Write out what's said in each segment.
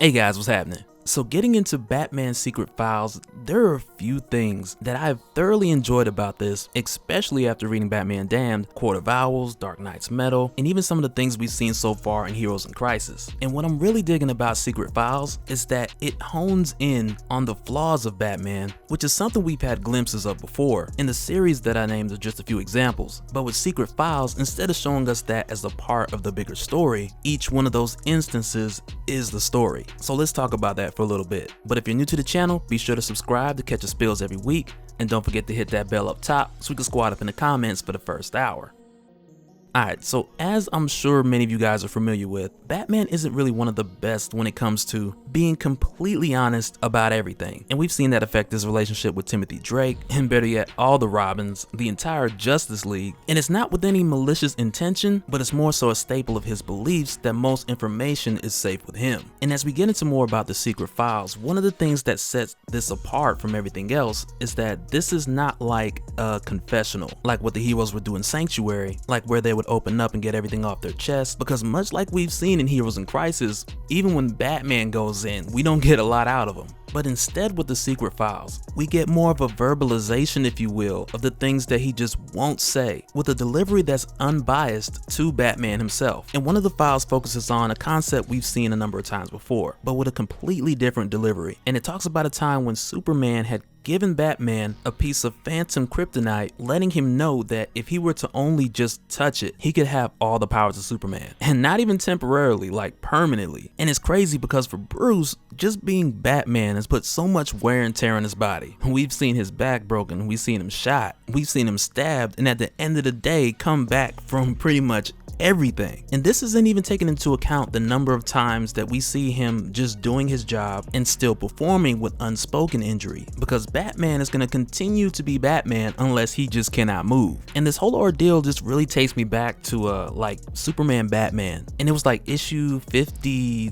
Hey guys, what's happening? So getting into Batman's Secret Files, there are a few things that I've thoroughly enjoyed about this, especially after reading Batman Damned, Court of Owls, Dark Knight's Metal, and even some of the things we've seen so far in Heroes in Crisis. And what I'm really digging about Secret Files is that it hones in on the flaws of Batman, which is something we've had glimpses of before. In the series that I named are just a few examples, but with Secret Files, instead of showing us that as a part of the bigger story, each one of those instances is the story. So let's talk about that for a little bit. But if you're new to the channel, be sure to subscribe to catch the spills every week, and don't forget to hit that bell up top so we can squad up in the comments for the first hour. Alright, so as I'm sure many of you guys are familiar with, Batman isn't really one of the best when it comes to being completely honest about everything. And we've seen that affect his relationship with Timothy Drake, and better yet, all the Robins, the entire Justice League. And it's not with any malicious intention, but it's more so a staple of his beliefs that most information is safe with him. And as we get into more about the Secret Files, one of the things that sets this apart from everything else is that this is not like a confessional, like what the heroes would do in Sanctuary, like where they would open up and get everything off their chest, because much like we've seen in Heroes in Crisis, even when Batman goes in, we don't get a lot out of him. But instead with the Secret Files, we get more of a verbalization, if you will, of the things that he just won't say, with a delivery that's unbiased to Batman himself. And one of the files focuses on a concept we've seen a number of times before, but with a completely different delivery. And it talks about a time when Superman had given Batman a piece of phantom kryptonite, letting him know that if he were to only just touch it, he could have all the powers of Superman. And not even temporarily, like permanently. And it's crazy because for Bruce, just being Batman has put so much wear and tear on his body. We've seen his back broken, we've seen him shot, we've seen him stabbed, and at the end of the day, come back from pretty much everything. And this isn't even taking into account the number of times that we see him just doing his job and still performing with unspoken injury, because Batman is going to continue to be Batman unless he just cannot move. And this whole ordeal just really takes me back to like Superman Batman, and it was like issue 50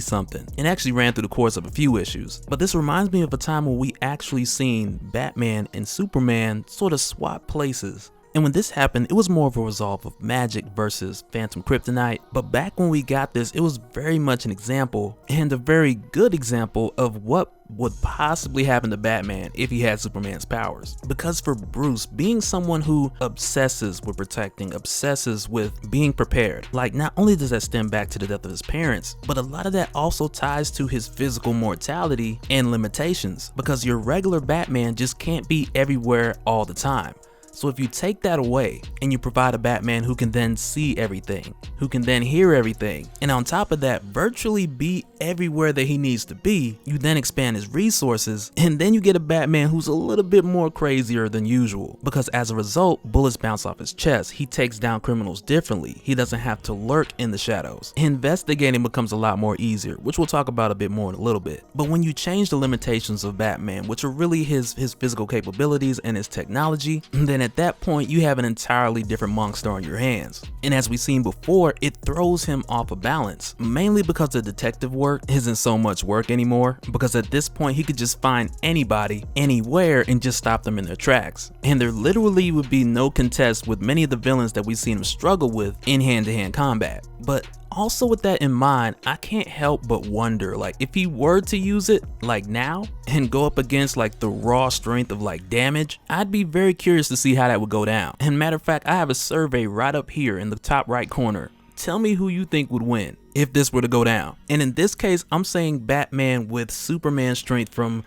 something, and actually ran through the course of a few issues. But this reminds me of a time when we actually seen Batman and Superman sort of swap places. And when this happened, it was more of a resolve of magic versus phantom kryptonite. But back when we got this, it was very much an example, and a very good example, of what would possibly happen to Batman if he had Superman's powers. Because for Bruce, being someone who obsesses with protecting, obsesses with being prepared, like not only does that stem back to the death of his parents, but a lot of that also ties to his physical mortality and limitations, because your regular Batman just can't be everywhere all the time. So if you take that away and you provide a Batman who can then see everything, who can then hear everything, and on top of that virtually be everywhere that he needs to be, you then expand his resources, and then you get a Batman who's a little bit more crazier than usual, because as a result, bullets bounce off his chest, he takes down criminals differently, he doesn't have to lurk in the shadows. Investigating becomes a lot more easier, which we'll talk about a bit more in a little bit. But when you change the limitations of Batman, which are really his physical capabilities and his technology, then at that point you have an entirely different monster on your hands. And as we've seen before, it throws him off of balance, mainly because the detective work isn't so much work anymore, because at this point he could just find anybody, anywhere, and just stop them in their tracks. And there literally would be no contest with many of the villains that we've seen him struggle with in hand-to-hand combat. But also with that in mind, I can't help but wonder, like, if he were to use it like now and go up against like the raw strength of like Damage, I'd be very curious to see how that would go down. And matter of fact, I have a survey right up here in the top right corner. Tell me who you think would win if this were to go down. And in this case, I'm saying Batman with Superman strength from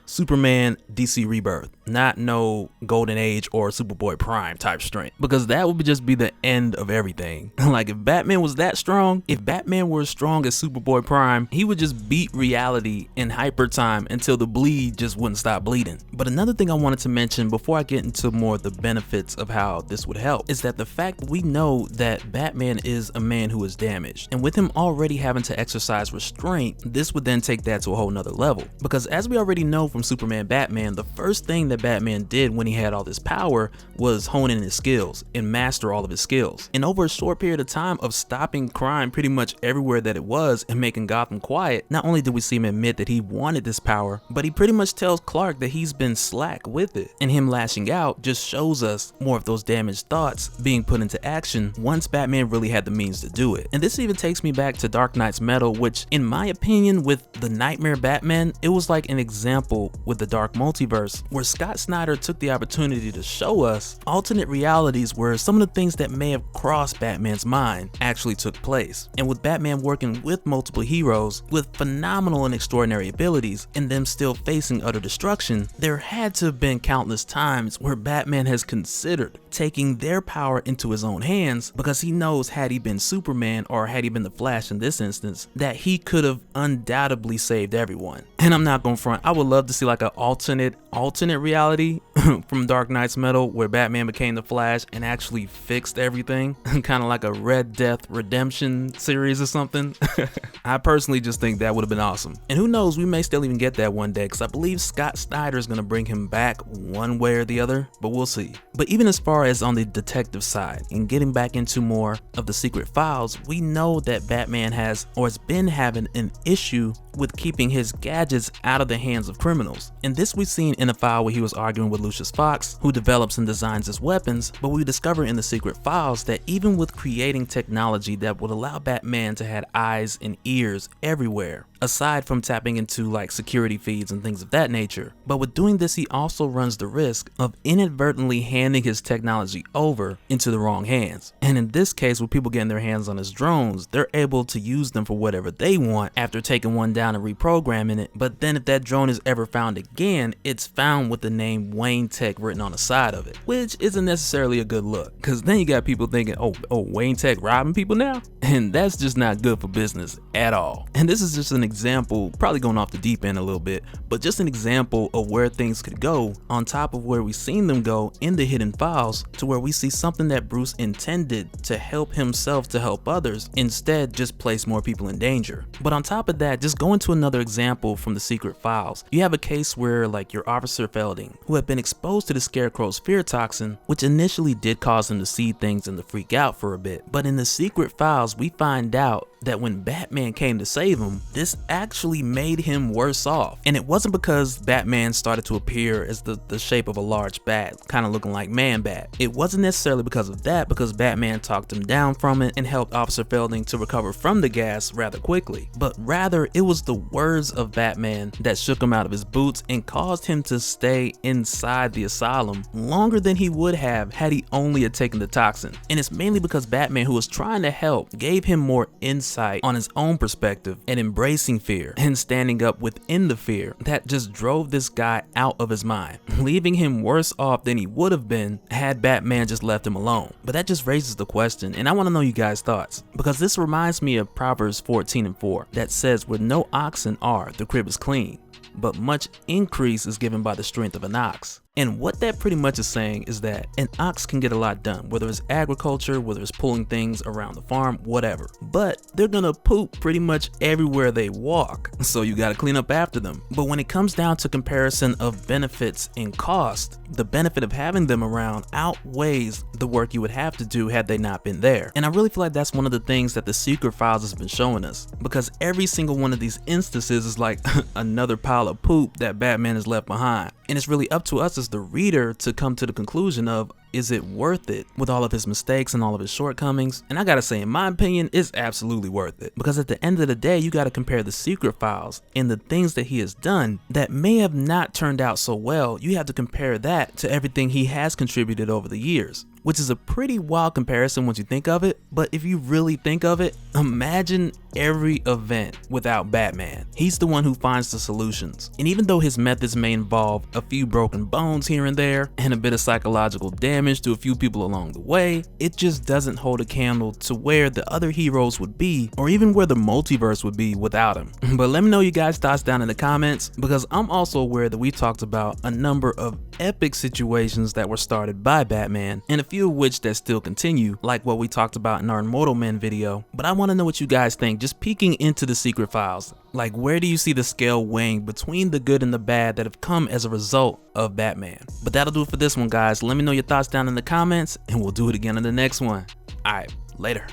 Superman DC Rebirth, not no Golden Age or Superboy Prime type strength, because that would just be the end of everything. Like if Batman was that strong, if Batman were as strong as Superboy Prime, he would just beat reality in hyper time until the bleed just wouldn't stop bleeding. But another thing I wanted to mention before I get into more of the benefits of how this would help is that the fact we know that Batman is a man who is damaged, and with him already having to exercise restraint, this would then take that to a whole nother level. Because as we already know from Superman Batman, the first thing that that Batman did when he had all this power was hone in his skills and master all of his skills. And over a short period of time of stopping crime pretty much everywhere that it was and making Gotham quiet, not only did we see him admit that he wanted this power, but he pretty much tells Clark that he's been slack with it. And him lashing out just shows us more of those damaged thoughts being put into action once Batman really had the means to do it. And this even takes me back to Dark Knight's Metal, which in my opinion with the Nightmare Batman, it was like an example with the Dark Multiverse, where Scott Snyder took the opportunity to show us alternate realities where some of the things that may have crossed Batman's mind actually took place. And with Batman working with multiple heroes with phenomenal and extraordinary abilities and them still facing utter destruction, there had to have been countless times where Batman has considered taking their power into his own hands, because he knows had he been Superman, or had he been the Flash in this instance, that he could have undoubtedly saved everyone. And I'm not gonna front, I would love to see like an alternate reality from Dark Knight's Metal where Batman became the Flash and actually fixed everything, kind of like a Red Death Redemption series or something. I personally just think that would have been awesome. And who knows, we may still even get that one day, because I believe Scott Snyder is gonna bring him back one way or the other, but we'll see. But even as far as on the detective side and getting back into more of the secret files, we know that Batman has been having an issue with keeping his gadgets out of the hands of criminals. And this we've seen in a file where he was arguing with Lucius Fox, who develops and designs his weapons, but we discover in the secret files that even with creating technology that would allow Batman to have eyes and ears everywhere, aside from tapping into like security feeds and things of that nature, but with doing this he also runs the risk of inadvertently handing his technology over into the wrong hands. And in this case, with people getting their hands on his drones, they're able to use them for whatever they want after taking one down and reprogramming it. But then if that drone is ever found again, it's found with the name Wayne Tech written on the side of it, which isn't necessarily a good look, because then you got people thinking, oh, Wayne Tech robbing people now? And that's just not good for business at all. And this is just an example, probably going off the deep end a little bit, but just an example of where things could go on top of where we've seen them go in the hidden files, to where we see something that Bruce intended to help himself to help others, instead just place more people in danger. But on top of that, just going to another example from the secret files, you have a case where like your Officer Felding, who had been exposed to the Scarecrow's fear toxin, which initially did cause him to see things and to freak out for a bit. But in the secret files, we find out that when Batman came to save him, this actually made him worse off. And it wasn't because Batman started to appear as the shape of a large bat, kind of looking like Man-Bat. It wasn't necessarily because of that, because Batman talked him down from it and helped Officer Felding to recover from the gas rather quickly. But rather, it was the words of Batman that shook him out of his boots and caused him to stay inside the asylum longer than he would have had he only had taken the toxin. And it's mainly because Batman, who was trying to help, gave him more insight on his own perspective and embracing fear and standing up within the fear that just drove this guy out of his mind, leaving him worse off than he would have been had Batman just left him alone. But that just raises the question, and I want to know you guys' thoughts, because this reminds me of Proverbs 14:4 that says, where no oxen are, the crib is clean, but much increase is given by the strength of an ox. And what that pretty much is saying is that an ox can get a lot done, whether it's agriculture, whether it's pulling things around the farm, whatever. But they're gonna poop pretty much everywhere they walk, so you gotta clean up after them. But when it comes down to comparison of benefits and cost, the benefit of having them around outweighs the work you would have to do had they not been there. And I really feel like that's one of the things that the secret files has been showing us, because every single one of these instances is like another pile of poop that Batman has left behind. And it's really up to us as the reader to come to the conclusion of, is it worth it with all of his mistakes and all of his shortcomings? And I gotta say, in my opinion, it's absolutely worth it, because at the end of the day, you gotta compare the secret files and the things that he has done that may have not turned out so well. You have to compare that to everything he has contributed over the years, which is a pretty wild comparison once you think of it. But if you really think of it, imagine every event without Batman. He's the one who finds the solutions. And even though his methods may involve a few broken bones here and there and a bit of psychological damage to a few people along the way, it just doesn't hold a candle to where the other heroes would be, or even where the multiverse would be without him. But let me know your guys' thoughts down in the comments, because I'm also aware that we talked about a number of epic situations that were started by Batman, and a few few of which that still continue, like what we talked about in our Immortal Men video. But I want to know what you guys think, just peeking into the secret files. Like, where do you see the scale weighing between the good and the bad that have come as a result of Batman? But that'll do it for this one, guys. Let me know your thoughts down in the comments, and we'll do it again in the next one. Alright, later.